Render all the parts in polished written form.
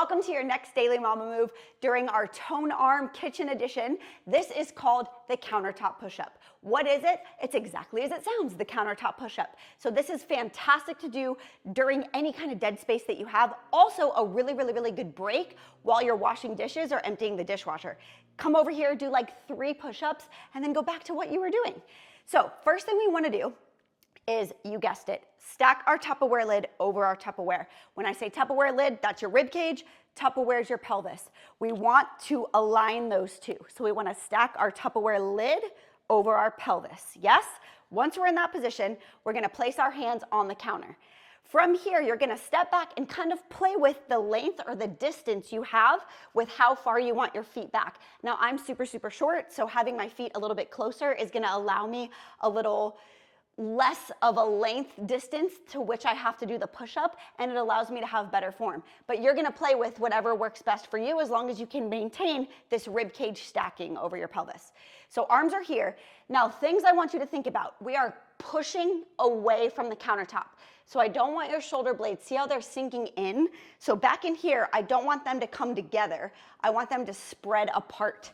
Welcome to your next Daily Mama Move during our Tone Arm Kitchen Edition. This is called the Countertop Push-Up. What is it? It's exactly as it sounds, the Countertop Push-Up. So this is fantastic to do during any kind of dead space that you have. Also a really good break while you're washing dishes or emptying the dishwasher. Come over here, do like 3 push-ups, and then go back to what you were doing. So first thing we want to do is, you guessed it, stack our Tupperware lid over our Tupperware. When I say Tupperware lid, that's your rib cage, Tupperware is your pelvis. We want to align those two. So we want to stack our Tupperware lid over our pelvis, yes? Once we're in that position, we're gonna place our hands on the counter. From here, you're gonna step back and kind of play with the length or the distance you have with how far you want your feet back. Now, I'm super short, so having my feet a little bit closer is gonna allow me a little less of a length distance to which I have to do the push-up, and it allows me to have better form. But you're gonna play with whatever works best for you as long as you can maintain this rib cage stacking over your pelvis. So arms are here. Now, things I want you to think about. We are pushing away from the countertop. So I don't want your shoulder blades, see how they're sinking in? So back in here, I don't want them to come together. I want them to spread apart.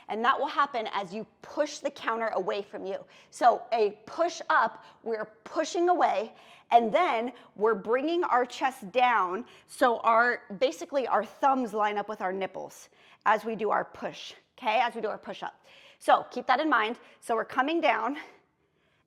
And that will happen as you push the counter away from you. So a push up, we're pushing away, and then we're bringing our chest down so basically our thumbs line up with our nipples as we do our push, okay, as we do our push up. So keep that in mind. So we're coming down,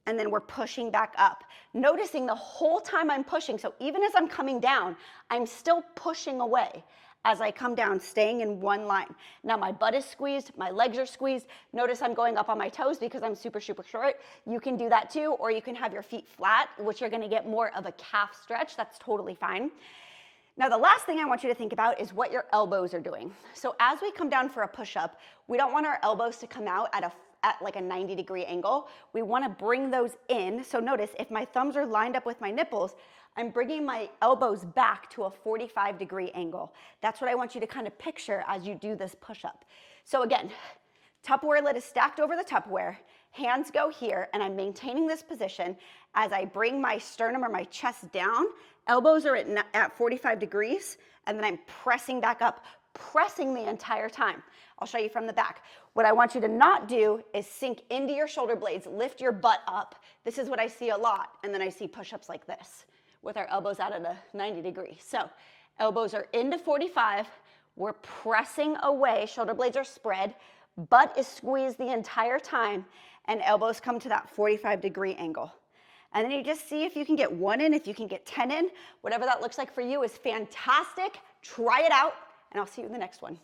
and then we're pushing back up. Noticing the whole time I'm pushing, so even as I'm coming down, I'm still pushing away as I come down, staying in one line. Now my butt is squeezed, my legs are squeezed. Notice I'm going up on my toes because I'm super short. You can do that too, or you can have your feet flat, which you're gonna get more of a calf stretch. That's totally fine. Now the last thing I want you to think about is what your elbows are doing. So as we come down for a push-up, we don't want our elbows to come out at like a 90-degree angle. We wanna bring those in. So notice if my thumbs are lined up with my nipples, I'm bringing my elbows back to a 45-degree angle. That's what I want you to kind of picture as you do this push-up. So again, Tupperware lid is stacked over the Tupperware, hands go here, and I'm maintaining this position as I bring my sternum or my chest down, elbows are at 45 degrees, and then I'm pressing back up, pressing the entire time. I'll show you from the back. What I want you to not do is sink into your shoulder blades, lift your butt up. This is what I see a lot, and then I see push-ups like this with our elbows out at a 90 degree. So elbows are into 45, we're pressing away, shoulder blades are spread, butt is squeezed the entire time, and elbows come to that 45-degree angle. And then you just see if you can get 1 in, if you can get 10 in, whatever that looks like for you is fantastic. Try it out, and I'll see you in the next one.